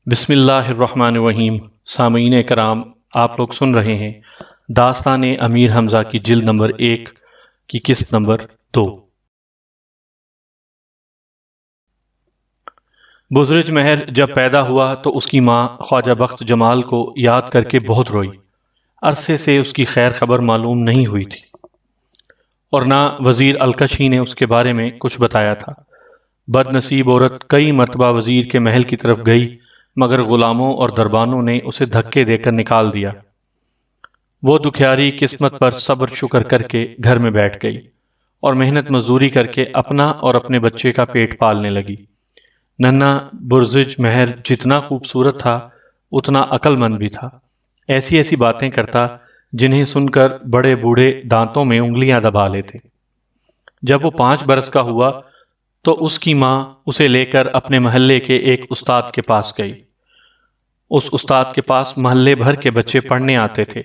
بسم اللہ الرحمن الرحیم۔ سامعین کرام، آپ لوگ سن رہے ہیں داستان امیر حمزہ کی جلد نمبر 1 کی قسط نمبر 2۔ بزرج مہر جب پیدا ہوا تو اس کی ماں خواجہ بخت جمال کو یاد کر کے بہت روئی۔ عرصے سے اس کی خیر خبر معلوم نہیں ہوئی تھی اور نہ وزیر الکش ہی نے اس کے بارے میں کچھ بتایا تھا۔ بد نصیب عورت کئی مرتبہ وزیر کے محل کی طرف گئی، مگر غلاموں اور دربانوں نے اسے دھکے دے کر نکال دیا۔ وہ دکھیاری قسمت پر صبر شکر کر کے گھر میں بیٹھ گئی اور محنت مزدوری کر کے اپنا اور اپنے بچے کا پیٹ پالنے لگی۔ ننھا برزج مہر جتنا خوبصورت تھا اتنا عقل مند بھی تھا۔ ایسی ایسی باتیں کرتا جنہیں سن کر بڑے بوڑھے دانتوں میں انگلیاں دبا لیتے۔ جب وہ 5 برس کا ہوا تو اس کی ماں اسے لے کر اپنے محلے کے ایک استاد کے پاس گئی۔ اس استاد کے پاس محلے بھر کے بچے پڑھنے آتے تھے۔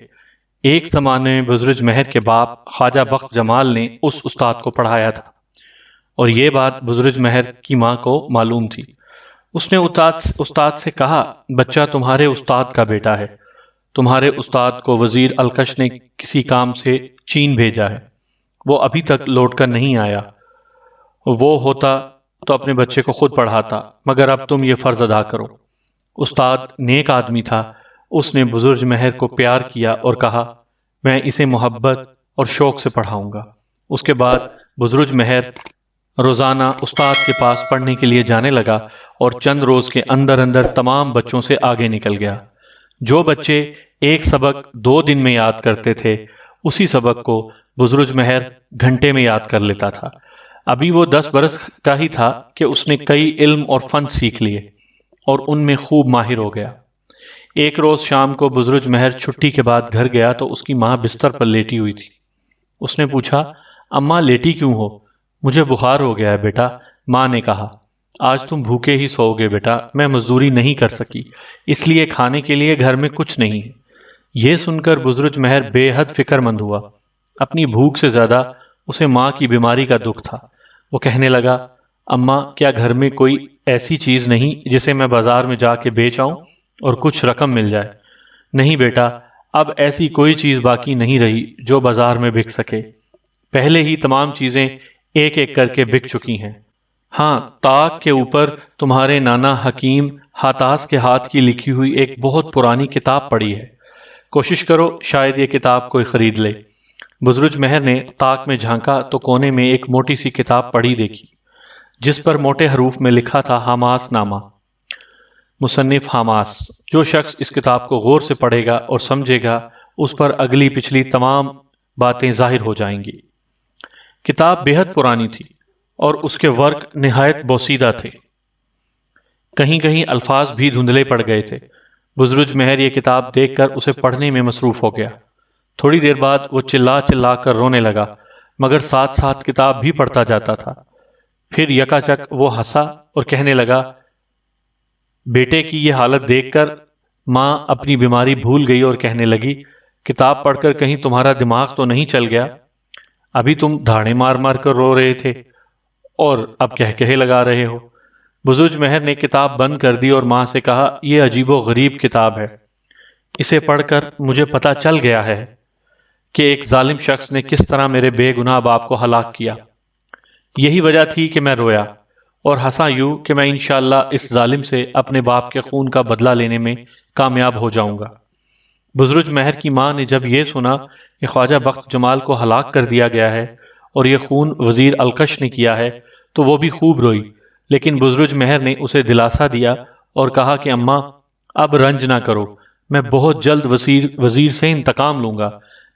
ایک زمانے میں بزرج مہر کے باپ خواجہ بخت جمال نے اس استاد کو پڑھایا تھا اور یہ بات بزرج مہر کی ماں کو معلوم تھی۔ اس نے استاد سے کہا، بچہ تمہارے استاد کا بیٹا ہے۔ تمہارے استاد کو وزیر الکش نے کسی کام سے چین بھیجا ہے، وہ ابھی تک لوٹ کر نہیں آیا۔ وہ ہوتا تو اپنے بچے کو خود پڑھاتا، مگر اب تم یہ فرض ادا کرو۔ استاد نیک آدمی تھا، اس نے بزرج مہر کو پیار کیا اور کہا، میں اسے محبت اور شوق سے پڑھاؤں گا۔ اس کے بعد بزرج مہر روزانہ استاد کے پاس پڑھنے کے لیے جانے لگا اور چند روز کے اندر اندر تمام بچوں سے آگے نکل گیا۔ جو بچے ایک سبق 2 دن میں یاد کرتے تھے، اسی سبق کو بزرج مہر گھنٹے میں یاد کر لیتا تھا۔ ابھی وہ 10 برس کا ہی تھا کہ اس نے کئی علم اور فن سیکھ لیے اور ان میں خوب ماہر ہو گیا۔ ایک روز شام کو بزرج مہر چھٹی کے بعد گھر گیا تو اس کی ماں بستر پر لیٹی ہوئی تھی۔ اس نے پوچھا، اماں لیٹی کیوں ہو؟ مجھے بخار ہو گیا ہے بیٹا۔ ماں نے کہا، آج تم بھوکے ہی سو گے بیٹا، میں مزدوری نہیں کر سکی، اس لیے کھانے کے لیے گھر میں کچھ نہیں ہے۔ یہ سن کر بزرج مہر بے حد فکر مند ہوا۔ اپنی بھوک سے زیادہ اسے ماں کی بیماری کا دکھ تھا۔ وہ کہنے لگا، اماں کیا گھر میں کوئی ایسی چیز نہیں جسے میں بازار میں جا کے بیچ آؤں اور کچھ رقم مل جائے؟ نہیں بیٹا، اب ایسی کوئی چیز باقی نہیں رہی جو بازار میں بک سکے۔ پہلے ہی تمام چیزیں ایک ایک کر کے بک چکی ہیں۔ ہاں، طاق کے اوپر تمہارے نانا حکیم ہاتاس کے ہاتھ کی لکھی ہوئی ایک بہت پرانی کتاب پڑی ہے، کوشش کرو شاید یہ کتاب کوئی خرید لے۔ بزرج مہر نے طاق میں جھانکا تو کونے میں ایک موٹی سی کتاب پڑھی دیکھی، جس پر موٹے حروف میں لکھا تھا حماس نامہ، مصنف حماس۔ جو شخص اس کتاب کو غور سے پڑھے گا اور سمجھے گا، اس پر اگلی پچھلی تمام باتیں ظاہر ہو جائیں گی۔ کتاب بے حد پرانی تھی اور اس کے ورق نہایت بوسیدہ تھے، کہیں کہیں الفاظ بھی دھندلے پڑ گئے تھے۔ بزرج مہر یہ کتاب دیکھ کر اسے پڑھنے میں مصروف ہو گیا۔ تھوڑی دیر بعد وہ چلا چلا کر رونے لگا، مگر ساتھ ساتھ کتاب بھی پڑھتا جاتا تھا۔ پھر یکا چک وہ ہنسا اور کہنے لگا، بیٹے کی یہ حالت دیکھ کر ماں اپنی بیماری بھول گئی اور کہنے لگی، کتاب پڑھ کر کہیں تمہارا دماغ تو نہیں چل گیا؟ ابھی تم دھاڑے مار مار کر رو رہے تھے اور اب کہے لگا رہے ہو۔ بزرج مہر نے کتاب بند کر دی اور ماں سے کہا، یہ عجیب و غریب کتاب ہے، اسے پڑھ کر مجھے پتہ چل گیا ہے کہ ایک ظالم شخص نے کس طرح میرے بے گناہ باپ کو ہلاک کیا۔ یہی وجہ تھی کہ میں رویا اور ہنسا یوں کہ میں انشاءاللہ اس ظالم سے اپنے باپ کے خون کا بدلہ لینے میں کامیاب ہو جاؤں گا۔ بزرج مہر کی ماں نے جب یہ سنا کہ خواجہ بخت جمال کو ہلاک کر دیا گیا ہے اور یہ خون وزیر الکش نے کیا ہے تو وہ بھی خوب روئی، لیکن بزرج مہر نے اسے دلاسا دیا اور کہا کہ اماں اب رنج نہ کرو، میں بہت جلد وزیر سے انتقام لوں گا۔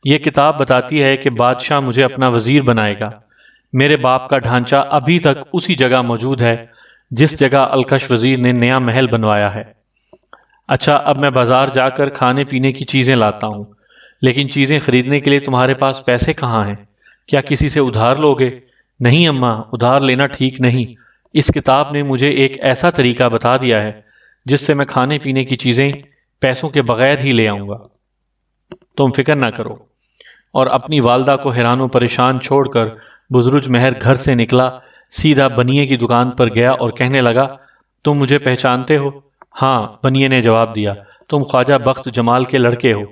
یہ کتاب بتاتی ہے کہ بادشاہ مجھے اپنا وزیر بنائے گا۔ میرے باپ کا ڈھانچہ ابھی تک اسی جگہ موجود ہے جس جگہ الکش وزیر نے نیا محل بنوایا ہے۔ اچھا، اب میں بازار جا کر کھانے پینے کی چیزیں لاتا ہوں، لیکن چیزیں خریدنے کے لیے تمہارے پاس پیسے کہاں ہیں؟ کیا کسی سے ادھار لوگے؟ نہیں اماں، ادھار لینا ٹھیک نہیں۔ اس کتاب نے مجھے ایک ایسا طریقہ بتا دیا ہے جس سے میں کھانے پینے کی چیزیں پیسوں کے بغیر ہی لے آؤں گا۔ تم فکر نہ کرو۔ اور اپنی والدہ کو حیران و پریشان چھوڑ کر بزرج مہر گھر سے نکلا، سیدھا بنیے کی دکان پر گیا اور کہنے لگا، تم مجھے پہچانتے ہو؟ ہاں، بنیے نے جواب دیا، تم خواجہ بخت جمال کے لڑکے ہو۔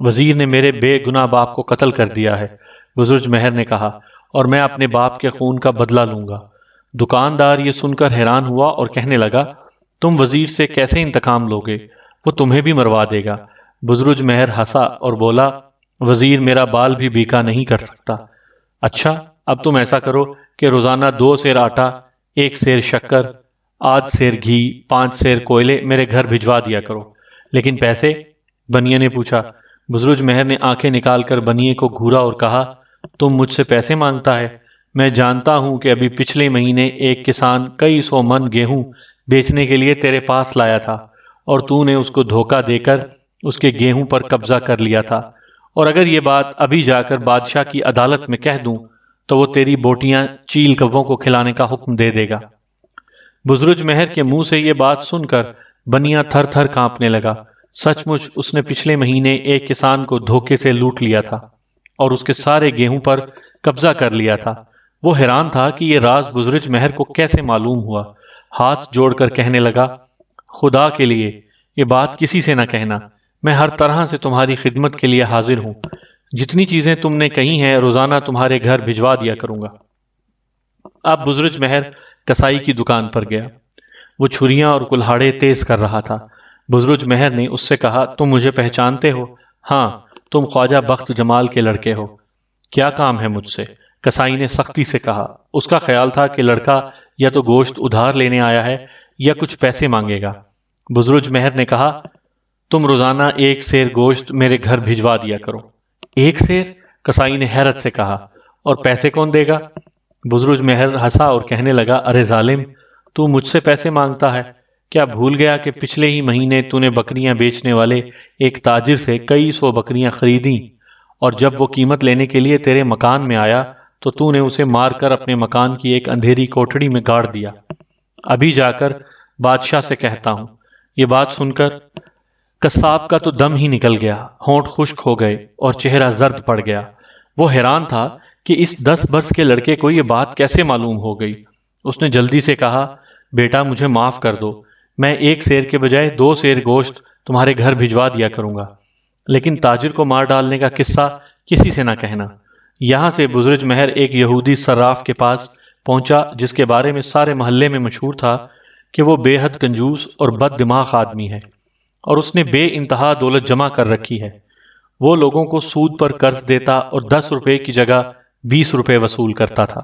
وزیر نے میرے بے گناہ باپ کو قتل کر دیا ہے، بزرج مہر نے کہا، اور میں اپنے باپ کے خون کا بدلہ لوں گا۔ دکاندار یہ سن کر حیران ہوا اور کہنے لگا، تم وزیر سے کیسے انتقام لوگے؟ وہ تمہیں بھی مروا دے گا۔ بزرج مہر ہنسا اور بولا، وزیر میرا بال بھی بیکا نہیں کر سکتا۔ اچھا، اب تم ایسا کرو کہ روزانہ 2 سیر آٹا، 1 سیر شکر، آدھ سیر گھی، 5 سیر کوئلے میرے گھر بھجوا دیا کرو۔ لیکن پیسے؟ بنیا نے پوچھا۔ بزرج مہر نے آنکھیں نکال کر بنیے کو گھورا اور کہا، تم مجھ سے پیسے مانگتا ہے؟ میں جانتا ہوں کہ ابھی پچھلے مہینے ایک کسان کئی 100 من گیہوں بیچنے کے لیے تیرے پاس لایا تھا، اور تو نے اس کو دھوکہ دے کر اس کے گیہوں پر قبضہ کر لیا تھا، اور اگر یہ بات ابھی جا کر بادشاہ کی عدالت میں کہہ دوں تو وہ تیری بوٹیاں چیل کووں کو کھلانے کا حکم دے دے گا۔ بزرج مہر کے منہ سے یہ بات سن کر بنیا تھر تھر کانپنے لگا۔ سچ مچ اس نے پچھلے مہینے ایک کسان کو دھوکے سے لوٹ لیا تھا اور اس کے سارے گیہوں پر قبضہ کر لیا تھا۔ وہ حیران تھا کہ یہ راز بزرج مہر کو کیسے معلوم ہوا۔ ہاتھ جوڑ کر کہنے لگا، خدا کے لیے یہ بات کسی سے نہ کہنا، میں ہر طرح سے تمہاری خدمت کے لیے حاضر ہوں۔ جتنی چیزیں تم نے کہی ہیں روزانہ تمہارے گھر بھجوا دیا کروں گا۔ اب بزرج مہر کسائی کی دکان پر گیا۔ وہ چھریاں اور کلہاڑے تیز کر رہا تھا۔ بزرج مہر نے اس سے کہا، تم مجھے پہچانتے ہو؟ ہاں، تم خواجہ بخت جمال کے لڑکے ہو۔ کیا کام ہے مجھ سے؟ کسائی نے سختی سے کہا۔ اس کا خیال تھا کہ لڑکا یا تو گوشت ادھار لینے آیا ہے یا کچھ پیسے مانگے گا۔ بزرج مہر نے کہا، تم روزانہ 1 سیر گوشت میرے گھر بھجوا دیا کرو۔ 1 سیر؟ کسائی نے حیرت سے کہا، اور پیسے کون دے گا؟ بزرج مہر ہنسا اور کہنے لگا، ارے ظالم، تو مجھ سے پیسے مانگتا ہے؟ کیا بھول گیا کہ پچھلے ہی مہینے تو نے بکریاں بیچنے والے ایک تاجر سے کئی 100 بکریاں خریدیں، اور جب وہ قیمت لینے کے لیے تیرے مکان میں آیا تو نے اسے مار کر اپنے مکان کی ایک اندھیری کوٹڑی میں گاڑ دیا۔ ابھی جا کر بادشاہ سے کہتا ہوں۔ یہ بات سن کر قصاب کا تو دم ہی نکل گیا، ہونٹ خشک ہو گئے اور چہرہ زرد پڑ گیا۔ وہ حیران تھا کہ اس 10 برس کے لڑکے کو یہ بات کیسے معلوم ہو گئی۔ اس نے جلدی سے کہا، بیٹا مجھے معاف کر دو، میں 1 سیر کے بجائے 2 سیر گوشت تمہارے گھر بھجوا دیا کروں گا، لیکن تاجر کو مار ڈالنے کا قصہ کسی سے نہ کہنا۔ یہاں سے بزرج مہر ایک یہودی صراف کے پاس پہنچا جس کے بارے میں سارے محلے میں مشہور تھا کہ وہ بے حد کنجوس اور بد دماغ آدمی ہے، اور اس نے بے انتہا دولت جمع کر رکھی ہے۔ وہ لوگوں کو سود پر قرض دیتا اور 10 روپے کی جگہ 20 روپے وصول کرتا تھا۔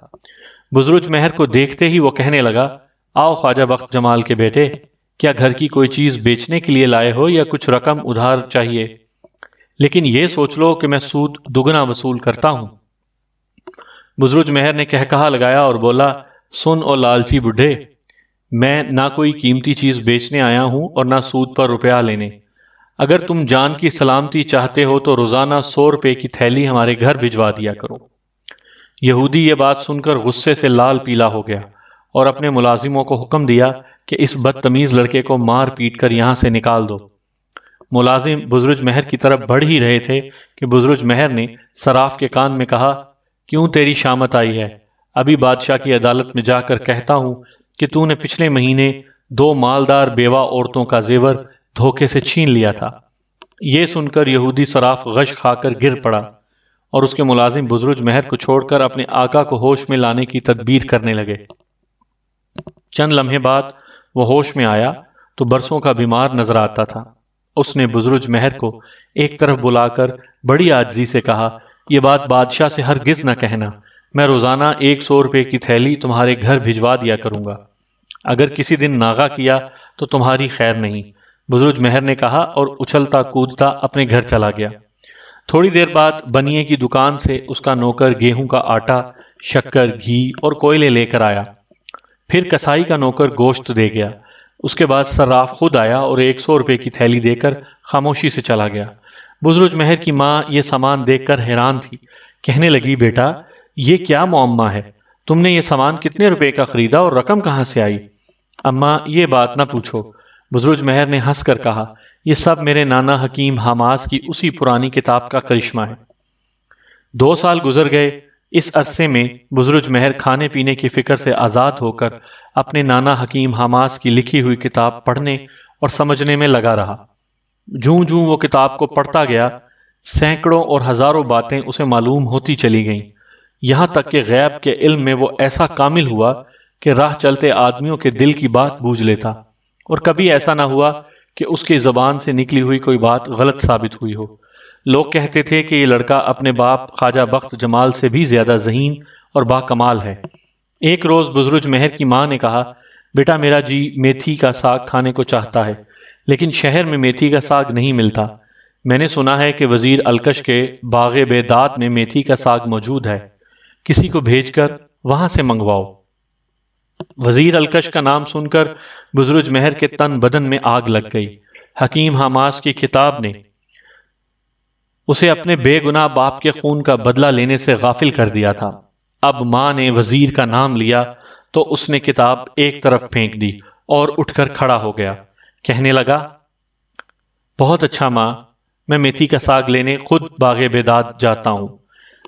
بزرج مہر کو دیکھتے ہی وہ کہنے لگا، آؤ خواجہ بخت جمال کے بیٹے، کیا گھر کی کوئی چیز بیچنے کے لیے لائے ہو یا کچھ رقم ادھار چاہیے؟ لیکن یہ سوچ لو کہ میں سود دگنا وصول کرتا ہوں۔ بزرج مہر نے کہا لگایا اور بولا، سن او لالچی بڈھے، میں نہ کوئی قیمتی چیز بیچنے آیا ہوں اور نہ سود پر روپیہ لینے۔ اگر تم جان کی سلامتی چاہتے ہو تو روزانہ 100 روپے کی تھیلی ہمارے گھر بھجوا دیا کرو۔ یہودی یہ بات سن کر غصے سے لال پیلا ہو گیا اور اپنے ملازموں کو حکم دیا کہ اس بدتمیز لڑکے کو مار پیٹ کر یہاں سے نکال دو۔ ملازم بزرج مہر کی طرف بڑھ ہی رہے تھے کہ بزرج مہر نے صراف کے کان میں کہا، کیوں تیری شامت آئی ہے؟ ابھی بادشاہ کی عدالت میں جا کر کہتا ہوں کہ تو نے پچھلے مہینے 2 مالدار بیوہ عورتوں کا زیور دھوکے سے چھین لیا تھا۔ یہ سن کر یہودی صراف غش کھا کر گر پڑا اور اس کے ملازم بزرج مہر کو چھوڑ کر اپنے آقا کو ہوش میں لانے کی تدبیر کرنے لگے۔ چند لمحے بعد وہ ہوش میں آیا تو برسوں کا بیمار نظر آتا تھا۔ اس نے بزرج مہر کو ایک طرف بلا کر بڑی عاجزی سے کہا، یہ بات بادشاہ سے ہرگز نہ کہنا، میں روزانہ 100 روپے کی تھیلی تمہارے گھر بھجوا دیا کروں گا۔ اگر کسی دن ناغہ کیا تو تمہاری خیر نہیں، بزرج مہر نے کہا اور اچھلتا کودتا اپنے گھر چلا گیا۔ تھوڑی دیر بعد بنیے کی دکان سے اس کا نوکر گیہوں کا آٹا، شکر، گھی اور کوئلے لے کر آیا۔ پھر کسائی کا نوکر گوشت دے گیا۔ اس کے بعد صراف خود آیا اور 100 روپے کی تھیلی دے کر خاموشی سے چلا گیا۔ بزرج مہر کی ماں یہ سامان دیکھ کر حیران تھی، کہنے لگی، بیٹا یہ کیا معمہ ہے؟ تم نے یہ سامان کتنے روپے کا خریدا اور رقم کہاں سے آئی؟ اماں یہ بات نہ پوچھو، بزرج مہر نے ہنس کر کہا، یہ سب میرے نانا حکیم حماس کی اسی پرانی کتاب کا کرشمہ ہے۔ 2 سال گزر گئے۔ اس عرصے میں بزرج مہر کھانے پینے کی فکر سے آزاد ہو کر اپنے نانا حکیم حماس کی لکھی ہوئی کتاب پڑھنے اور سمجھنے میں لگا رہا۔ جوں جوں وہ کتاب کو پڑھتا گیا، سینکڑوں اور ہزاروں باتیں اسے معلوم ہوتی چلی گئیں، یہاں تک کہ غیب کے علم میں وہ ایسا کامل ہوا کہ راہ چلتے آدمیوں کے دل کی بات بوجھ لیتا، اور کبھی ایسا نہ ہوا کہ اس کی زبان سے نکلی ہوئی کوئی بات غلط ثابت ہوئی ہو۔ لوگ کہتے تھے کہ یہ لڑکا اپنے باپ خواجہ بخت جمال سے بھی زیادہ ذہین اور با کمال ہے۔ ایک روز بزرج مہر کی ماں نے کہا، بیٹا میرا جی میتھی کا ساگ کھانے کو چاہتا ہے، لیکن شہر میں میتھی کا ساگ نہیں ملتا۔ میں نے سنا ہے کہ وزیر الکش کے باغ بیداد میں میتھی کا ساگ موجود ہے، کسی کو بھیج کر وہاں سے منگواؤ۔ وزیر الکش کا نام سن کر بزرج مہر کے تن بدن میں آگ لگ گئی۔ حکیم حماس کی کتاب نے اسے اپنے بے گناہ باپ کے خون کا بدلہ لینے سے غافل کر دیا تھا۔ اب ماں نے وزیر کا نام لیا تو اس نے کتاب ایک طرف پھینک دی اور اٹھ کر کھڑا ہو گیا، کہنے لگا، بہت اچھا ماں، میں میتھی کا ساگ لینے خود باغ بیداد جاتا ہوں۔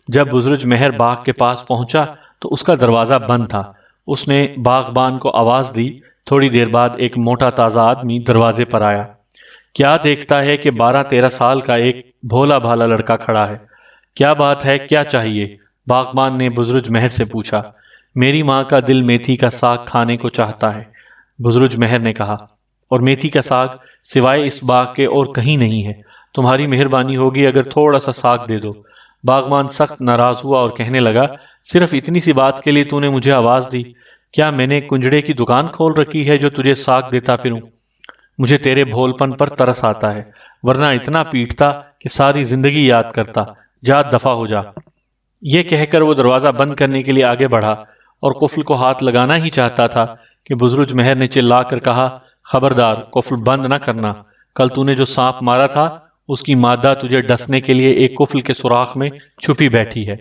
جب بزرج مہر باغ کے پاس پہنچا تو اس کا دروازہ بند تھا۔ اس نے باغبان کو آواز دی۔ تھوڑی دیر بعد ایک موٹا تازہ آدمی دروازے پر آیا۔ کیا دیکھتا ہے کہ 12-13 سال کا ایک بھولا بھالا لڑکا کھڑا ہے۔ کیا بات ہے، کیا چاہیے؟ باغبان نے بزرج مہر سے پوچھا۔ میری ماں کا دل میتھی کا ساگ کھانے کو چاہتا ہے، بزرج مہر نے کہا، اور میتھی کا ساگ سوائے اس باغ کے اور کہیں نہیں ہے۔ تمہاری مہربانی ہوگی اگر تھوڑا سا ساگ دے دو۔ باغبان سخت ناراض ہوا اور کہنے لگا، صرف اتنی سی بات کے لیے تو نے مجھے آواز دی؟ کیا میں نے کنجڑے کی دکان کھول رکھی ہے جو تجھے ساگ دیتا پھروں؟ مجھے تیرے بھول پن پر ترس آتا ہے، ورنہ اتنا پیٹتا کہ ساری زندگی یاد کرتا۔ جا دفع ہو جا۔ یہ کہہ کر وہ دروازہ بند کرنے کے لیے آگے بڑھا اور قفل کو ہاتھ لگانا ہی چاہتا تھا کہ بزرج مہر نے چلا کر کہا، خبردار، قفل بند نہ کرنا۔ کل تو نے جو سانپ مارا تھا اس کی مادہ تجھے ڈسنے کے لیے ایک قفل کے سوراخ میں چھپی بیٹھی ہے۔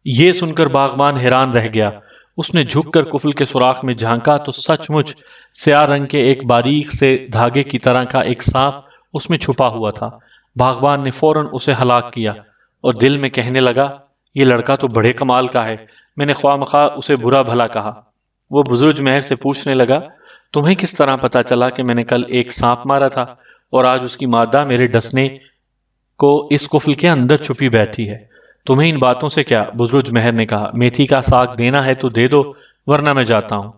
یہ سن کر باغبان حیران رہ گیا۔ اس نے جھک کر قفل کے سوراخ میں جھانکا تو سچ مچ سیاہ رنگ کے ایک باریک سے دھاگے کی طرح کا ایک سانپ اس میں چھپا ہوا تھا۔ باغبان نے فوراً اسے ہلاک کیا اور دل میں کہنے لگا، یہ لڑکا تو بڑے کمال کا ہے، میں نے خواہ مخواہ اسے برا بھلا کہا۔ وہ بزرج مہر سے پوچھنے لگا، تمہیں کس طرح پتا چلا کہ میں نے کل ایک سانپ مارا تھا اور آج اس کی مادہ میرے ڈسنے کو اس قفل کے اندر چھپی بیٹھی ہے؟ تمہیں ان باتوں سے کیا؟ بزرج مہر نے کہا، میتھی کا ساگ دینا ہے تو دے دو، ورنہ میں جاتا ہوں۔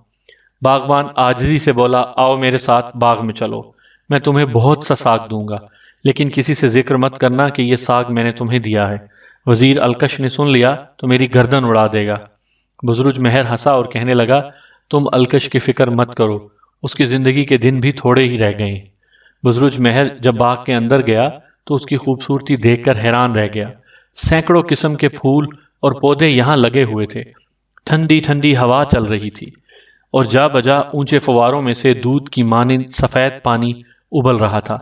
باغبان عاجزی سے بولا، آؤ میرے ساتھ باغ میں چلو، میں تمہیں بہت سا ساگ دوں گا، لیکن کسی سے ذکر مت کرنا کہ یہ ساگ میں نے تمہیں دیا ہے۔ وزیر الکش نے سن لیا تو میری گردن اڑا دے گا۔ بزرج مہر ہنسا اور کہنے لگا، تم الکش کی فکر مت کرو، اس کی زندگی کے دن بھی تھوڑے ہی رہ گئے۔ بزرج مہر جب باغ کے اندر گیا تو اس کی خوبصورتی دیکھ کر حیران رہ گیا۔ سینکڑوں قسم کے پھول اور پودے یہاں لگے ہوئے تھے، ٹھنڈی ٹھنڈی ہوا چل رہی تھی، اور جا بجا اونچے فواروں میں سے دودھ کی مانند سفید پانی ابل رہا تھا۔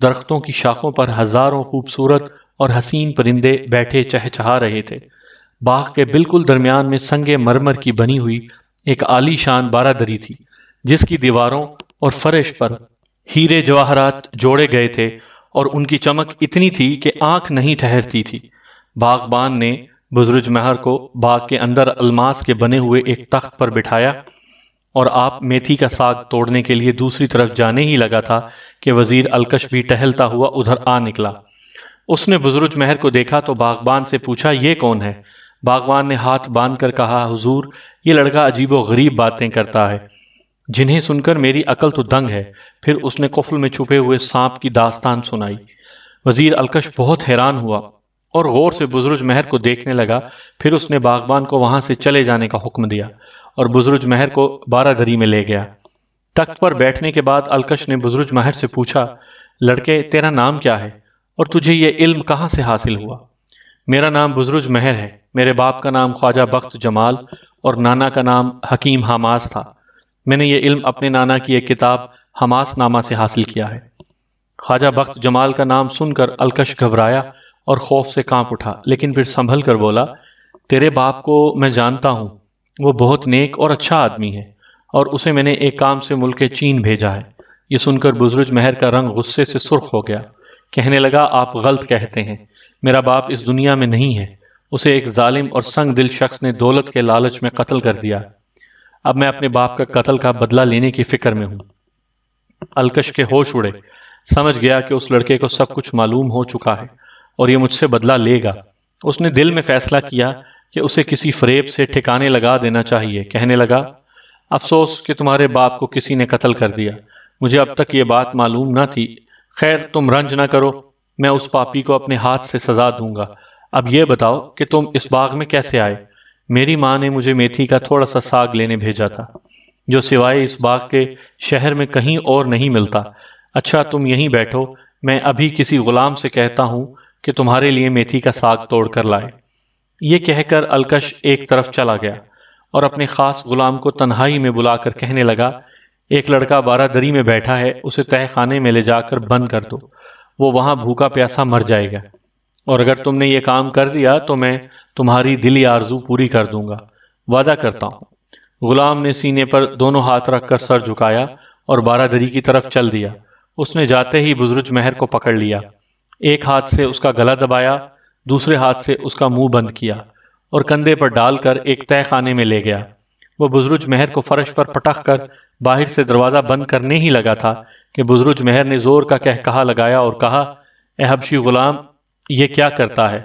درختوں کی شاخوں پر ہزاروں خوبصورت اور حسین پرندے بیٹھے چہچہا رہے تھے۔ باغ کے بالکل درمیان میں سنگ مرمر کی بنی ہوئی ایک عالی شان بارہ دری تھی، جس کی دیواروں اور فرش پر ہیرے جواہرات جوڑے گئے تھے اور ان کی چمک اتنی تھی کہ آنکھ نہیں ٹھہرتی تھی۔ باغبان نے بزرج مہر کو باغ کے اندر الماس کے بنے ہوئے ایک تخت پر بٹھایا، اور آپ میتھی کا ساگ توڑنے کے لیے دوسری طرف جانے ہی لگا تھا کہ وزیر الکش بھی ٹہلتا ہوا ادھر آ نکلا۔ اس نے بزرج مہر کو دیکھا تو باغبان سے پوچھا، یہ کون ہے؟ باغبان نے ہاتھ باندھ کر کہا، حضور، یہ لڑکا عجیب و غریب باتیں کرتا ہے، جنہیں سن کر میری عقل تو دنگ ہے۔ پھر اس نے قفل میں چھپے ہوئے سانپ کی داستان سنائی۔ وزیر الکش بہت حیران ہوا اور غور سے بزرج مہر کو دیکھنے لگا۔ پھر اس نے باغبان کو وہاں سے چلے جانے کا حکم دیا اور بزرج مہر کو بارہ دری میں لے گیا۔ تخت پر بیٹھنے کے بعد الکش نے بزرج مہر سے پوچھا، لڑکے، تیرا نام کیا ہے اور تجھے یہ علم کہاں سے حاصل ہوا؟ میرا نام بزرج مہر ہے، میرے باپ کا نام خواجہ بخت جمال اور نانا کا نام حکیم حماس تھا۔ میں نے یہ علم اپنے نانا کی ایک کتاب حماس نامہ سے حاصل کیا ہے۔ خواجہ بخت جمال کا نام سن کر الکش گھبرایا اور خوف سے کانپ اٹھا، لیکن پھر سنبھل کر بولا، تیرے باپ کو میں جانتا ہوں، وہ بہت نیک اور اچھا آدمی ہے، اور اسے میں نے ایک کام سے ملک چین بھیجا ہے۔ یہ سن کر بزرج مہر کا رنگ غصے سے سرخ ہو گیا، کہنے لگا، آپ غلط کہتے ہیں، میرا باپ اس دنیا میں نہیں ہے، اسے ایک ظالم اور سنگ دل شخص نے دولت کے لالچ میں قتل کر دیا۔ اب میں اپنے باپ کا قتل کا بدلہ لینے کی فکر میں ہوں۔ الکش کے ہوش اڑے، سمجھ گیا کہ اس لڑکے کو سب کچھ معلوم ہو چکا ہے اور یہ مجھ سے بدلہ لے گا۔ اس نے دل میں فیصلہ کیا کہ اسے کسی فریب سے ٹھکانے لگا دینا چاہیے۔ کہنے لگا، افسوس کہ تمہارے باپ کو کسی نے قتل کر دیا، مجھے اب تک یہ بات معلوم نہ تھی۔ خیر تم رنج نہ کرو، میں اس پاپی کو اپنے ہاتھ سے سزا دوں گا۔ اب یہ بتاؤ کہ تم اس باغ میں کیسے آئے؟ میری ماں نے مجھے میتھی کا تھوڑا سا ساگ لینے بھیجا تھا، جو سوائے اس باغ کے شہر میں کہیں اور نہیں ملتا۔ اچھا تم یہیں بیٹھو، میں ابھی کسی غلام سے کہتا ہوں کہ تمہارے لیے میتھی کا ساگ توڑ کر لائے۔ یہ کہہ کر الکش ایک طرف چلا گیا اور اپنے خاص غلام کو تنہائی میں بلا کر کہنے لگا، ایک لڑکا بارہ دری میں بیٹھا ہے، اسے تہہ خانے میں لے جا کر بند کر دو، وہ وہاں بھوکا پیاسا مر جائے گا، اور اگر تم نے یہ کام کر دیا تو میں تمہاری دلی آرزو پوری کر دوں گا، وعدہ کرتا ہوں۔ غلام نے سینے پر دونوں ہاتھ رکھ کر سر جھکایا اور بارہ دری کی طرف چل دیا۔ اس نے جاتے ہی بزرج مہر کو پکڑ لیا، ایک ہاتھ سے اس کا گلا دبایا، دوسرے ہاتھ سے اس کا منہ بند کیا اور کندھے پر ڈال کر ایک تہہ خانے میں لے گیا۔ وہ بزرج مہر کو فرش پر پٹخ کر باہر سے دروازہ بند کرنے ہی لگا تھا کہ بزرج مہر نے زور کا کہا لگایا اور کہا، اے حبشی غلام، یہ کیا کرتا ہے؟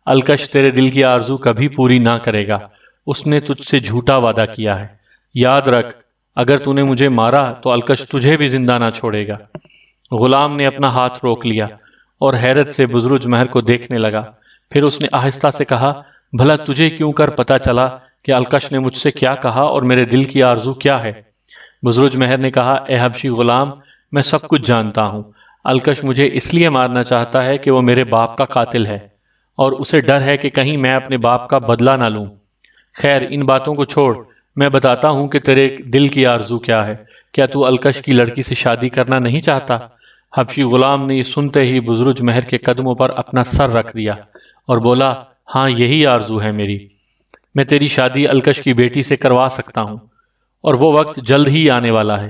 الکش تیرے دل کی آرزو کبھی پوری نہ کرے گا، اس نے تجھ سے جھوٹا وعدہ کیا ہے، یاد رکھ، اگر تو نے مجھے مارا تو الکش تجھے بھی زندہ نہ چھوڑے گا۔ غلام نے اپنا ہاتھ روک لیا اور حیرت سے بزرج مہر کو دیکھنے لگا، پھر اس نے آہستہ سے کہا، بھلا تجھے کیوں کر پتا چلا کہ الکش نے مجھ سے کیا کہا اور میرے دل کی آرزو کیا ہے؟ بزرج مہر نے کہا، اے حبشی غلام، میں سب کچھ جانتا ہوں۔ الکش مجھے اس لیے مارنا چاہتا ہے کہ وہ میرے باپ کا قاتل ہے اور اسے ڈر ہے کہ کہیں میں اپنے باپ کا بدلہ نہ لوں۔ خیر ان باتوں کو چھوڑ، میں بتاتا ہوں کہ تیرے دل کی آرزو کیا ہے۔ کیا تو الکش کی لڑکی سے شادی کرنا نہیں چاہتا؟ حبشی غلام نے یہ سنتے ہی بزرج مہر کے قدموں پر اپنا سر رکھ دیا اور بولا، ہاں یہی آرزو ہے میری، میں تیری شادی الکش کی بیٹی سے کروا سکتا ہوں، اور وہ وقت جلد ہی آنے والا ہے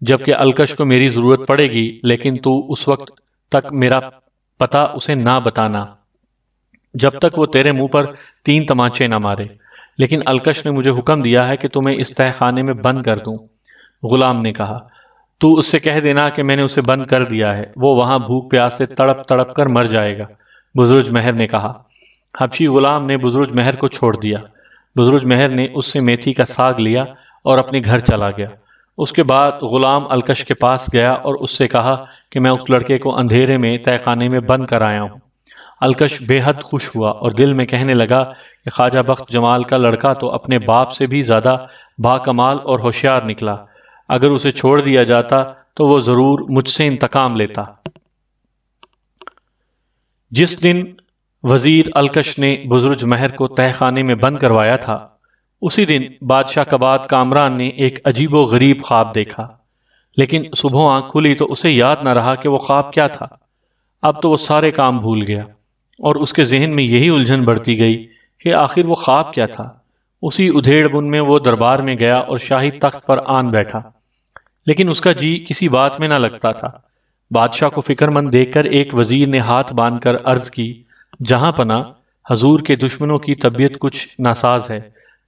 جبکہ الکش کو میری ضرورت پڑے گی، لیکن تو اس وقت تک میرا پتہ اسے نہ بتانا جب تک وہ تیرے منہ پر 3 تمانچے نہ مارے۔ لیکن الکش نے مجھے حکم دیا ہے کہ تمہیں اس تہہ خانے میں بند کر دوں۔ غلام نے کہا، تو اس سے کہہ دینا کہ میں نے اسے بند کر دیا ہے، وہ وہاں بھوک پیاس سے تڑپ تڑپ کر مر جائے گا، بزرج مہر نے کہا۔ حبشی غلام نے بزرج مہر کو چھوڑ دیا۔ بزرج مہر نے اس سے میتھی کا ساگ لیا اور اپنے گھر چلا گیا۔ اس کے بعد غلام الکش کے پاس گیا اور اس سے کہا کہ میں اس لڑکے کو اندھیرے میں تہہ خانے میں بند کر آیا ہوں۔ الکش بے حد خوش ہوا اور دل میں کہنے لگا کہ خواجہ بخت جمال کا لڑکا تو اپنے باپ سے بھی زیادہ باکمال اور ہوشیار نکلا، اگر اسے چھوڑ دیا جاتا تو وہ ضرور مجھ سے انتقام لیتا۔ جس دن وزیر الکش نے بزرج مہر کو تہہ خانے میں بند کروایا تھا، اسی دن بادشاہ کباد کامران نے ایک عجیب و غریب خواب دیکھا، لیکن صبح آنکھ کھلی تو اسے یاد نہ رہا کہ وہ خواب کیا تھا۔ اب تو وہ سارے کام بھول گیا اور اس کے ذہن میں یہی الجھن بڑھتی گئی کہ آخر وہ خواب کیا تھا۔ اسی ادھیڑ بن میں وہ دربار میں گیا اور شاہی تخت پر آن بیٹھا، لیکن اس کا جی کسی بات میں نہ لگتا تھا۔ بادشاہ کو فکر مند دیکھ کر ایک وزیر نے ہاتھ باندھ کر عرض کی، جہاں پناہ، حضور کے دشمنوں کی طبیعت کچھ ناساز ہے،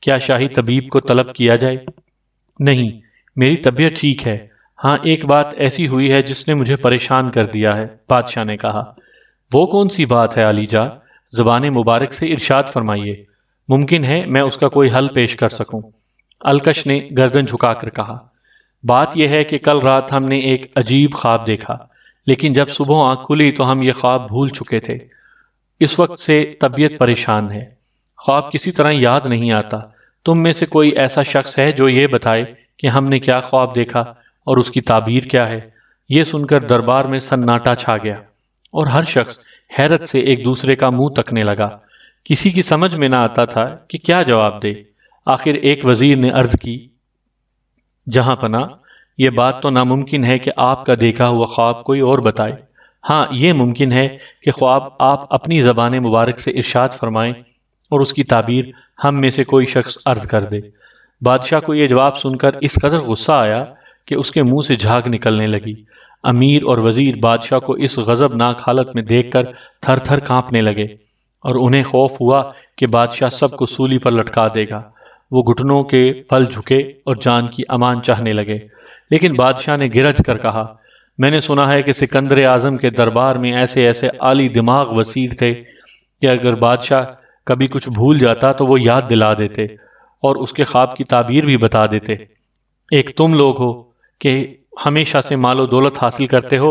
کیا شاہی طبیب کو طلب کیا جائے؟ نہیں، میری طبیعت ٹھیک ہے، ہاں ایک بات ایسی ہوئی ہے جس نے مجھے پریشان کر دیا ہے، بادشاہ نے کہا۔ وہ کون سی بات ہے علی جا؟ زبان مبارک سے ارشاد فرمائیے، ممکن ہے میں اس کا کوئی حل پیش کر سکوں۔ الکش نے گردن جھکا کر کہا، بات یہ ہے کہ کل رات ہم نے ایک عجیب خواب دیکھا، لیکن جب صبح آنکھ کھلی تو ہم یہ خواب بھول چکے تھے، اس وقت سے طبیعت پریشان ہے، خواب کسی طرح یاد نہیں آتا۔ تم میں سے کوئی ایسا شخص ہے جو یہ بتائے کہ ہم نے کیا خواب دیکھا اور اس کی تعبیر کیا ہے؟ یہ سن کر دربار میں سناٹا چھا گیا اور ہر شخص حیرت سے ایک دوسرے کا منہ تکنے لگا۔ کسی کی سمجھ میں نہ آتا تھا کہ کیا جواب دے۔ آخر ایک وزیر نے عرض کی، جہاں پناہ، یہ بات تو ناممکن ہے کہ آپ کا دیکھا ہوا خواب کوئی اور بتائے۔ ہاں یہ ممکن ہے کہ خواب آپ اپنی زبان مبارک سے ارشاد فرمائیں اور اس کی تعبیر ہم میں سے کوئی شخص عرض کر دے۔ بادشاہ کو یہ جواب سن کر اس قدر غصہ آیا کہ اس کے منہ سے جھاگ نکلنے لگی۔ امیر اور وزیر بادشاہ کو اس غضبناک حالت میں دیکھ کر تھر تھر کانپنے لگے اور انہیں خوف ہوا کہ بادشاہ سب کو سولی پر لٹکا دے گا۔ وہ گھٹنوں کے بل جھکے اور جان کی امان چاہنے لگے، لیکن بادشاہ نے گرج کر کہا، میں نے سنا ہے کہ سکندر اعظم کے دربار میں ایسے ایسے عالی دماغ وزیر تھے کہ اگر بادشاہ کبھی کچھ بھول جاتا تو وہ یاد دلا دیتے اور اس کے خواب کی تعبیر بھی بتا دیتے۔ ایک تم لوگ ہو کہ ہمیشہ سے مال و دولت حاصل کرتے ہو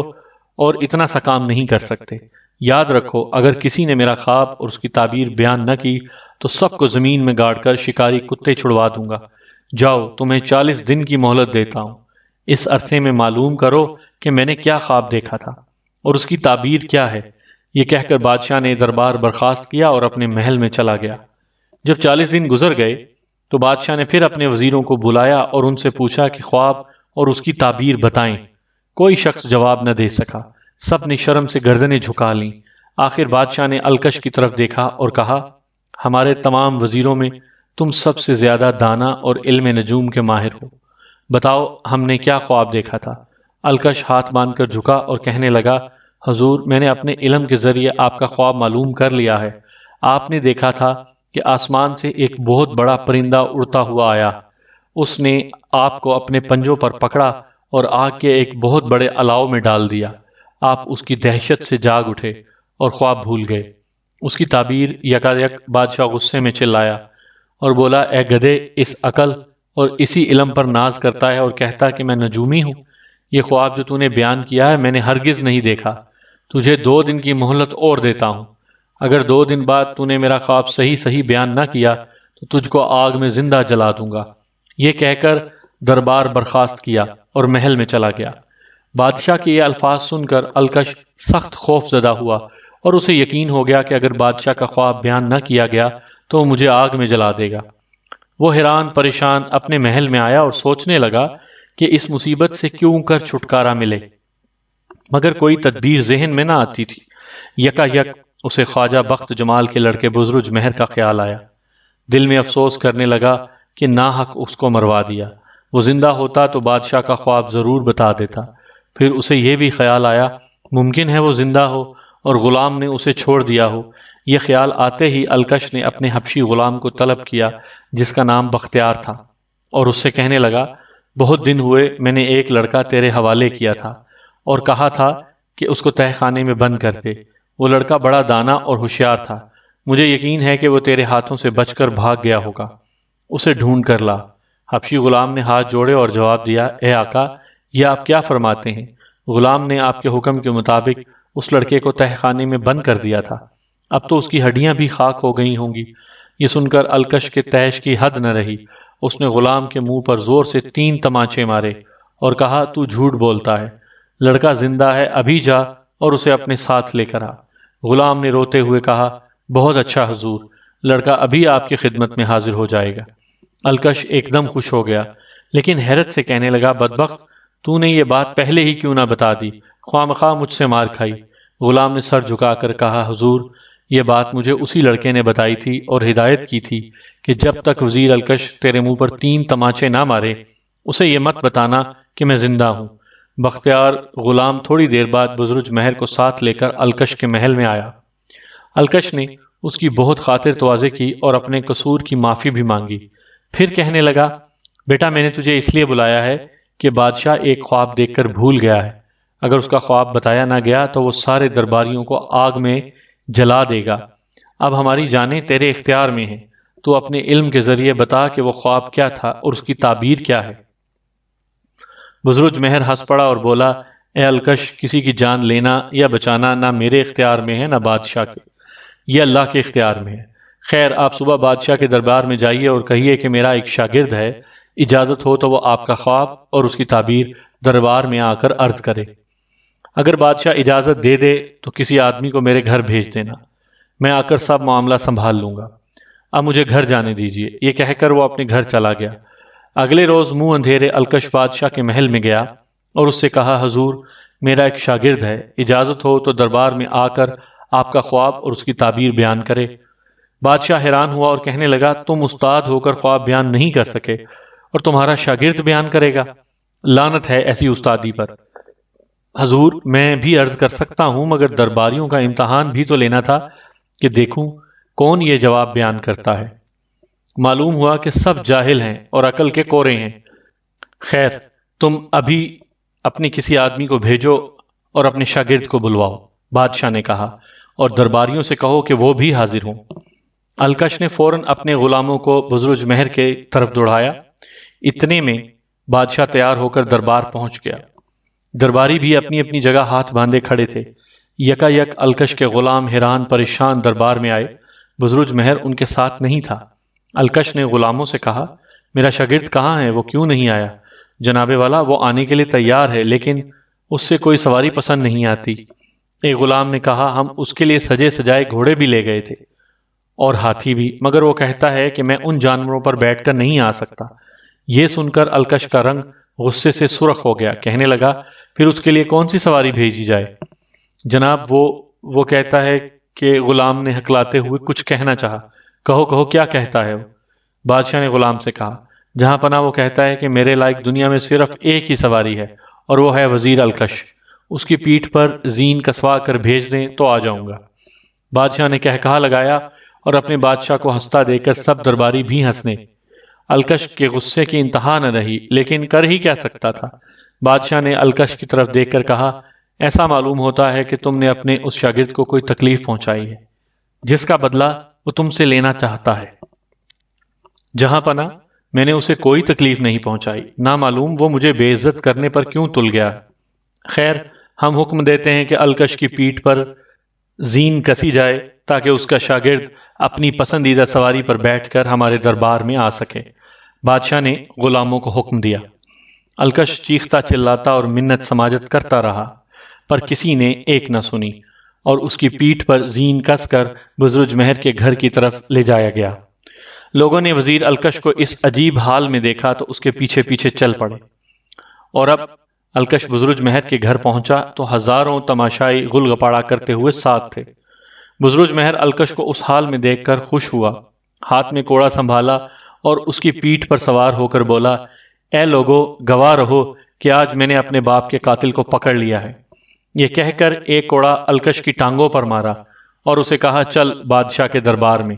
اور اتنا سا کام نہیں کر سکتے۔ یاد رکھو اگر کسی نے میرا خواب اور اس کی تعبیر بیان نہ کی تو سب کو زمین میں گاڑ کر شکاری کتے چھڑوا دوں گا۔ جاؤ، تمہیں 40 دن کی مہلت دیتا ہوں، اس عرصے میں معلوم کرو کہ میں نے کیا خواب دیکھا تھا اور اس کی تعبیر کیا ہے۔ یہ کہہ کر بادشاہ نے دربار برخاست کیا اور اپنے محل میں چلا گیا۔ جب 40 دن گزر گئے تو بادشاہ نے پھر اپنے وزیروں کو بلایا اور ان سے پوچھا کہ خواب اور اس کی تعبیر بتائیں۔ کوئی شخص جواب نہ دے سکا، سب نے شرم سے گردنیں جھکا لیں۔ آخر بادشاہ نے الکش کی طرف دیکھا اور کہا، ہمارے تمام وزیروں میں تم سب سے زیادہ دانا اور علم نجوم کے ماہر ہو، بتاؤ ہم نے کیا خواب دیکھا تھا؟ الکش ہاتھ باندھ کر جھکا اور کہنے لگا، حضور میں نے اپنے علم کے ذریعے آپ کا خواب معلوم کر لیا ہے۔ آپ نے دیکھا تھا کہ آسمان سے ایک بہت بڑا پرندہ اڑتا ہوا آیا، اس نے آپ کو اپنے پنجوں پر پکڑا اور آگ کے ایک بہت بڑے الاؤ میں ڈال دیا۔ آپ اس کی دہشت سے جاگ اٹھے اور خواب بھول گئے۔ اس کی تعبیر یکایک بادشاہ غصے میں چلایا اور بولا، اے گدھے، اس عقل اور اسی علم پر ناز کرتا ہے اور کہتا کہ میں نجومی ہوں۔ یہ خواب جو تو نے بیان کیا ہے میں نے ہرگز نہیں دیکھا۔ تجھے 2 دن کی مہلت اور دیتا ہوں، اگر 2 دن بعد تو نے میرا خواب صحیح بیان نہ کیا تو تجھ کو آگ میں زندہ جلا دوں گا۔ یہ کہہ کر دربار برخاست کیا اور محل میں چلا گیا۔ بادشاہ کے یہ الفاظ سن کر الکش سخت خوف زدہ ہوا اور اسے یقین ہو گیا کہ اگر بادشاہ کا خواب بیان نہ کیا گیا تو وہ مجھے آگ میں جلا دے گا۔ وہ حیران پریشان اپنے محل میں آیا اور سوچنے لگا کہ اس مصیبت سے کیوں کر چھٹکارا ملے، مگر کوئی تدبیر ذہن میں نہ آتی تھی۔ یکا یک اسے خواجہ بخت جمال کے لڑکے بزرج مہر کا خیال آیا۔ دل میں افسوس کرنے لگا کہ ناحق اس کو مروا دیا۔ وہ زندہ ہوتا تو بادشاہ کا خواب ضرور بتا دیتا۔ پھر اسے یہ بھی خیال آیا ممکن ہے وہ زندہ ہو اور غلام نے اسے چھوڑ دیا ہو۔ یہ خیال آتے ہی الکش نے اپنے حبشی غلام کو طلب کیا جس کا نام بختیار تھا اور اس سے کہنے لگا، بہت دن ہوئے میں نے ایک لڑکا تیرے حوالے کیا تھا اور کہا تھا کہ اس کو تہہ خانے میں بند کر دے۔ وہ لڑکا بڑا دانا اور ہوشیار تھا، مجھے یقین ہے کہ وہ تیرے ہاتھوں سے بچ کر بھاگ گیا ہوگا، اسے ڈھونڈ کر لا۔ حبشی غلام نے ہاتھ جوڑے اور جواب دیا، اے آقا، یہ آپ کیا فرماتے ہیں؟ غلام نے آپ کے حکم کے مطابق اس لڑکے کو تہہ خانے میں بند کر دیا تھا، اب تو اس کی ہڈیاں بھی خاک ہو گئی ہوں گی۔ یہ سن کر الکش کے تیش کی حد نہ رہی، اس نے غلام کے منہ پر زور سے 3 تمانچے مارے اور کہا، تو جھوٹ بولتا ہے، لڑکا زندہ ہے، ابھی جا اور اسے اپنے ساتھ لے کر آ۔ غلام نے روتے ہوئے کہا، بہت اچھا حضور، لڑکا ابھی آپ کی خدمت میں حاضر ہو جائے گا۔ الکش ایک دم خوش ہو گیا، لیکن حیرت سے کہنے لگا، بدبخت، تو نے یہ بات پہلے ہی کیوں نہ بتا دی، خواہ مخواہ مجھ سے مار کھائی۔ غلام نے سر جھکا کر کہا، حضور، یہ بات مجھے اسی لڑکے نے بتائی تھی اور ہدایت کی تھی کہ جب تک وزیر الکش تیرے منہ پر 3 تمانچے نہ مارے اسے یہ مت بتانا کہ میں زندہ ہوں۔ بختیار غلام تھوڑی دیر بعد بزرج مہر کو ساتھ لے کر الکش کے محل میں آیا۔ الکش نے اس کی بہت خاطر تواضع کی اور اپنے قصور کی معافی بھی مانگی۔ پھر کہنے لگا، بیٹا میں نے تجھے اس لیے بلایا ہے کہ بادشاہ ایک خواب دیکھ کر بھول گیا ہے، اگر اس کا خواب بتایا نہ گیا تو وہ سارے درباریوں کو آگ میں جلا دے گا۔ اب ہماری جانیں تیرے اختیار میں ہیں، تو اپنے علم کے ذریعے بتا کہ وہ خواب کیا تھا اور اس کی تعبیر کیا ہے۔ بزرج مہر ہنس پڑا اور بولا، اے الکش، کسی کی جان لینا یا بچانا نہ میرے اختیار میں ہے نہ بادشاہ کے، یہ اللہ کے اختیار میں ہے۔ خیر، آپ صبح بادشاہ کے دربار میں جائیے اور کہیے کہ میرا ایک شاگرد ہے، اجازت ہو تو وہ آپ کا خواب اور اس کی تعبیر دربار میں آ کر عرض کرے۔ اگر بادشاہ اجازت دے دے تو کسی آدمی کو میرے گھر بھیج دینا، میں آ کر سب معاملہ سنبھال لوں گا۔ اب مجھے گھر جانے دیجیے۔ یہ کہہ کر وہ اپنے گھر چلا گیا۔ اگلے روز منہ اندھیرے الکش بادشاہ کے محل میں گیا اور اس سے کہا، حضور، میرا ایک شاگرد ہے، اجازت ہو تو دربار میں آ کر آپ کا خواب اور اس کی تعبیر بیان کرے۔ بادشاہ حیران ہوا اور کہنے لگا، تم استاد ہو کر خواب بیان نہیں کر سکے اور تمہارا شاگرد بیان کرے گا؟ لعنت ہے ایسی استادی پر۔ حضور، میں بھی عرض کر سکتا ہوں، مگر درباریوں کا امتحان بھی تو لینا تھا کہ دیکھوں کون یہ جواب بیان کرتا ہے۔ معلوم ہوا کہ سب جاہل ہیں اور عقل کے کورے ہیں۔ خیر، تم ابھی اپنے کسی آدمی کو بھیجو اور اپنے شاگرد کو بلواؤ، بادشاہ نے کہا، اور درباریوں سے کہو کہ وہ بھی حاضر ہوں۔ الکش نے فوراً اپنے غلاموں کو بزرج مہر کے طرف دوڑایا۔ اتنے میں بادشاہ تیار ہو کر دربار پہنچ گیا۔ درباری بھی اپنی اپنی جگہ ہاتھ باندھے کھڑے تھے۔ یکا یک الکش کے غلام حیران پریشان دربار میں آئے۔ بزرج مہر ان کے ساتھ نہیں تھا۔ الکش نے غلاموں سے کہا، میرا شاگرد کہاں ہے؟ وہ کیوں نہیں آیا؟ جناب والا، وہ آنے کے لیے تیار ہے، لیکن اس سے کوئی سواری پسند نہیں آتی۔ ایک غلام نے کہا، ہم اس کے لیے سجے سجائے گھوڑے بھی لے گئے تھے اور ہاتھی بھی، مگر وہ کہتا ہے کہ میں ان جانوروں پر بیٹھ کر نہیں آ سکتا۔ یہ سن کر الکش کا رنگ غصے سے سرخ ہو گیا۔ کہنے لگا، پھر اس کے لیے کون سی سواری بھیجی جائے؟ جناب، وہ کہتا ہے کہ غلام نے ہکلاتے ہوئے کچھ کہنا چاہا۔ کہو کہو، کیا کہتا ہے وہ؟ بادشاہ نے غلام سے کہا، جہاں پناہ وہ کہتا ہے کہ میرے لائق دنیا میں صرف ایک ہی سواری ہے، اور وہ ہے وزیر الکش۔ اس کی پیٹھ پر زین کسوا کر بھیج دیں تو آ جاؤں گا۔ بادشاہ نے کہا لگایا اور اپنے بادشاہ کو ہنستا دے کر سب درباری بھی ہنسنے۔ الکش کے غصے کی انتہا نہ رہی، لیکن کر ہی کیا سکتا تھا۔ بادشاہ نے الکش کی طرف دیکھ کر کہا، ایسا معلوم ہوتا ہے کہ تم نے اپنے اس شاگرد کو کوئی تکلیف پہنچائی ہے، جس کا بدلہ وہ تم سے لینا چاہتا ہے۔ جہاں پناہ، میں نے اسے کوئی تکلیف نہیں پہنچائی، نہ معلوم وہ مجھے بے عزت کرنے پر کیوں تل گیا۔ خیر، ہم حکم دیتے ہیں کہ الکش کی پیٹھ پر زین کسی جائے تاکہ اس کا شاگرد اپنی پسندیدہ سواری پر بیٹھ کر ہمارے دربار میں آ سکے۔ بادشاہ نے غلاموں کو حکم دیا۔ الکش چیختا چلاتا اور منت سماجت کرتا رہا، پر کسی نے ایک نہ سنی، اور اس کی پیٹھ پر زین کس کر بزرج مہر کے گھر کی طرف لے جایا گیا۔ لوگوں نے وزیر الکش کو اس عجیب حال میں دیکھا تو اس کے پیچھے پیچھے چل پڑے، اور اب الکش بزرج مہر کے گھر پہنچا تو ہزاروں تماشائی غل گپاڑا کرتے ہوئے ساتھ تھے۔ بزرج مہر الکش کو اس حال میں دیکھ کر خوش ہوا، ہاتھ میں کوڑا سنبھالا اور اس کی پیٹھ پر سوار ہو کر بولا، اے لوگو، گواہ رہو کہ آج میں نے اپنے باپ کے قاتل کو پکڑ لیا ہے۔ یہ کہہ کر ایک کوڑا الکش کی ٹانگوں پر مارا اور اسے کہا، چل بادشاہ کے دربار میں۔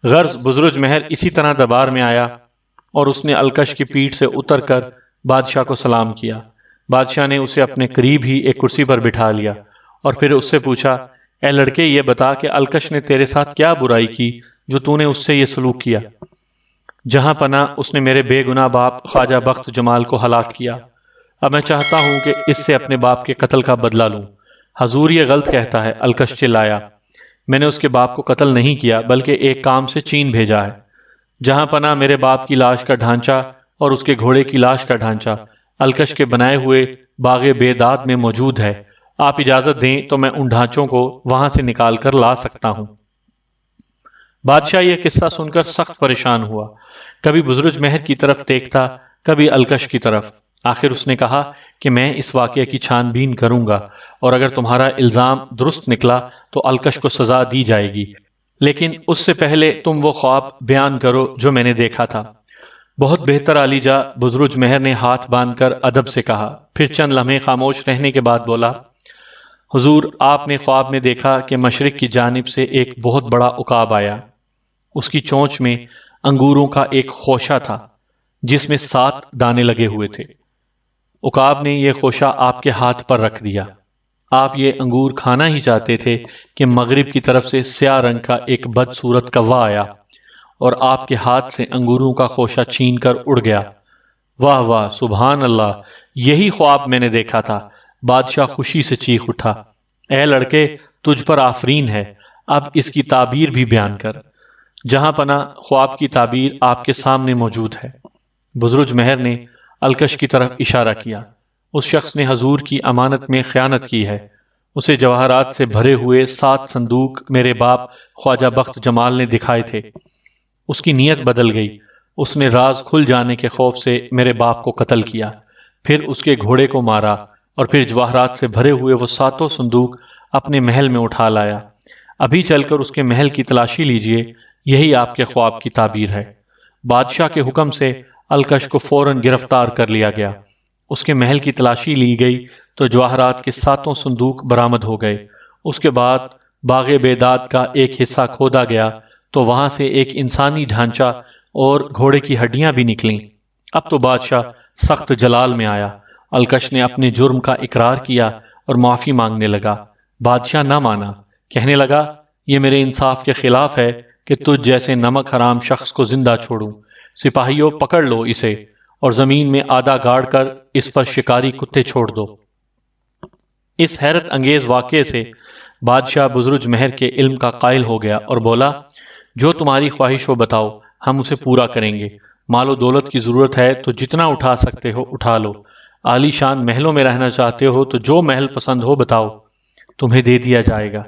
غرض بزرج مہر اسی طرح دربار میں آیا اور اس نے الکش کی پیٹھ سے اتر کر بادشاہ کو سلام کیا۔ بادشاہ نے اسے اپنے قریب ہی ایک کرسی پر بٹھا لیا اور پھر اس سے پوچھا، اے لڑکے، یہ بتا کہ الکش نے تیرے ساتھ کیا برائی کی جو تو نے اس سے یہ سلوک کیا؟ جہاں پناہ، اس نے میرے بے گناہ باپ خواجہ بخت جمال کو ہلاک کیا۔ اب میں چاہتا ہوں کہ اس سے اپنے باپ کے قتل کا بدلہ لوں۔ حضور، یہ غلط کہتا ہے، الکش چلایا۔ میں نے اس کے باپ کو قتل نہیں کیا، بلکہ ایک کام سے چین بھیجا ہے۔ جہاں پناہ، میرے باپ کی لاش کا ڈھانچہ اور اس کے گھوڑے کی لاش کا ڈھانچہ الکش کے بنائے ہوئے باغ بے داد میں موجود ہے۔ آپ اجازت دیں تو میں ان ڈھانچوں کو وہاں سے نکال کر لا سکتا ہوں۔ بادشاہ یہ قصہ سن کر سخت پریشان ہوا، کبھی بزرج مہر کی طرف دیکھتا، کبھی الکش کی طرف۔ آخر اس نے کہا کہ میں اس واقعے کی چھان بین کروں گا، اور اگر تمہارا الزام درست نکلا تو الکش کو سزا دی جائے گی، لیکن اس سے پہلے تم وہ خواب بیان کرو جو میں نے دیکھا تھا۔ بہت بہتر عالی جا، بزرج مہر نے ہاتھ باندھ کر ادب سے کہا، پھر چند لمحے خاموش رہنے کے بعد بولا، حضور، آپ نے خواب میں دیکھا کہ مشرق کی جانب سے ایک بہت بڑا عقاب آیا۔ اس کی چونچ میں انگوروں کا ایک خوشہ تھا جس میں 7 دانے لگے ہوئے تھے۔ عقاب نے یہ خوشہ آپ کے ہاتھ پر رکھ دیا۔ آپ یہ انگور کھانا ہی چاہتے تھے کہ مغرب کی طرف سے سیاہ رنگ کا ایک بدصورت کوا آیا اور آپ کے ہاتھ سے انگوروں کا خوشہ چھین کر اڑ گیا۔ واہ واہ، سبحان اللہ، یہی خواب میں نے دیکھا تھا۔ بادشاہ خوشی سے چیخ اٹھا، اے لڑکے، تجھ پر آفرین ہے، اب اس کی تعبیر بھی بیان کر۔ جہاں پناہ، خواب کی تعبیر آپ کے سامنے موجود ہے۔ بزرج مہر نے الکش کی طرف اشارہ کیا۔ اس شخص نے حضور کی امانت میں خیانت کی ہے۔ اسے جواہرات سے بھرے ہوئے 7 صندوق میرے باپ خواجہ بخت جمال نے دکھائے تھے۔ اس کی نیت بدل گئی، اس نے راز کھل جانے کے خوف سے میرے باپ کو قتل کیا، پھر اس کے گھوڑے کو مارا، اور پھر جواہرات سے بھرے ہوئے وہ 7 صندوق اپنے محل میں اٹھا لایا۔ ابھی چل کر اس کے محل کی تلاشی لیجئے، یہی آپ کے خواب کی تعبیر ہے۔ بادشاہ کے حکم سے الکش کو فوراً گرفتار کر لیا گیا۔ اس کے محل کی تلاشی لی گئی تو جواہرات کے 7 صندوق برآمد ہو گئے۔ اس کے بعد باغ بیداد کا ایک حصہ کھودا گیا تو وہاں سے ایک انسانی ڈھانچہ اور گھوڑے کی ہڈیاں بھی نکلیں۔ اب تو بادشاہ سخت جلال میں آیا الکش نے اپنے جرم کا اقرار کیا اور معافی مانگنے لگا۔ بادشاہ نہ مانا، کہنے لگا یہ میرے انصاف کے خلاف ہے کہ تجھ جیسے نمک حرام شخص کو زندہ چھوڑوں۔ سپاہیوں پکڑ لو اسے اور زمین میں آدھا گاڑ کر اس پر شکاری کتے چھوڑ دو۔ اس حیرت انگیز واقعے سے بادشاہ بزرج مہر کے علم کا قائل ہو گیا اور بولا جو تمہاری خواہش ہو بتاؤ، ہم اسے پورا کریں گے۔ مال و دولت کی ضرورت ہے تو جتنا اٹھا سکتے ہو اٹھا لو۔ عالی شان محلوں میں رہنا چاہتے ہو تو جو محل پسند ہو بتاؤ، تمہیں دے دیا جائے گا۔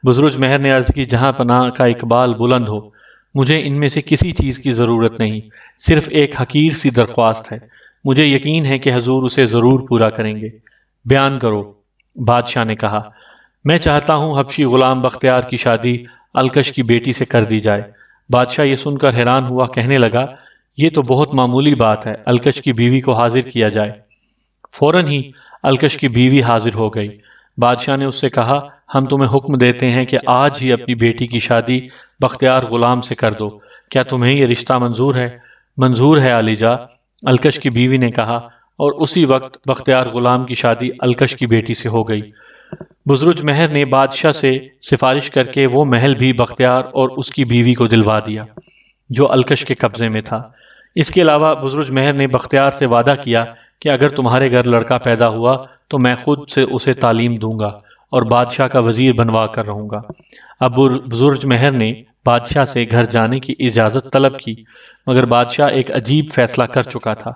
بزرج مہر نے عرض کی جہاں پناہ کا اقبال بلند ہو، مجھے ان میں سے کسی چیز کی ضرورت نہیں، صرف ایک حقیر سی درخواست ہے، مجھے یقین ہے کہ حضور اسے ضرور پورا کریں گے۔ بیان کرو۔ بادشاہ نے کہا میں چاہتا ہوں حبشی غلام بختیار کی شادی الکش کی بیٹی سے کر دی جائے۔ بادشاہ یہ سن کر حیران ہوا، کہنے لگا یہ تو بہت معمولی بات ہے، الکش کی بیوی کو حاضر کیا جائے۔ فوراً ہی الکش کی بیوی حاضر ہو گئی۔ بادشاہ نے اس سے کہا ہم تمہیں حکم دیتے ہیں کہ آج ہی اپنی بیٹی کی شادی بختیار غلام سے کر دو، کیا تمہیں یہ رشتہ منظور ہے؟ منظور ہے عالی جا، الکش کی بیوی نے کہا، اور اسی وقت بختیار غلام کی شادی الکش کی بیٹی سے ہو گئی۔ بزرج مہر نے بادشاہ سے سفارش کر کے وہ محل بھی بختیار اور اس کی بیوی کو دلوا دیا جو الکش کے قبضے میں تھا۔ اس کے علاوہ بزرج مہر نے بختیار سے وعدہ کیا کہ اگر تمہارے گھر لڑکا پیدا ہوا تو میں خود سے اسے تعلیم دوں گا اور بادشاہ کا وزیر بنوا کر رہوں گا۔ اب بزرج مہر نے بادشاہ سے گھر جانے کی اجازت طلب کی، مگر بادشاہ ایک عجیب فیصلہ کر چکا تھا۔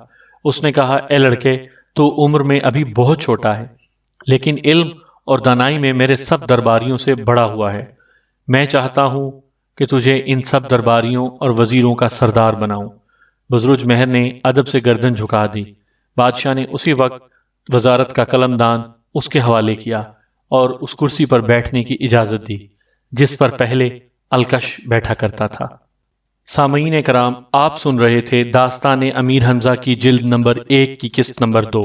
اس نے کہا اے لڑکے، تو عمر میں ابھی بہت چھوٹا ہے، لیکن علم اور دانائی میں میرے سب درباریوں سے بڑا ہوا ہے۔ میں چاہتا ہوں کہ تجھے ان سب درباریوں اور وزیروں کا سردار بناؤں۔ بزرج مہر نے ادب سے گردن جھکا دی۔ بادشاہ نے اسی وقت وزارت کا قلم دان اس کے حوالے کیا اور اس کرسی پر بیٹھنے کی اجازت دی جس پر پہلے الکش بیٹھا کرتا تھا۔ سامعین کرام، آپ سن رہے تھے داستان امیر حمزہ کی جلد نمبر 1 کی قسط نمبر 2۔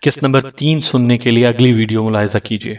قسط نمبر 3 سننے کے لیے اگلی ویڈیو ملاحظہ کیجیے۔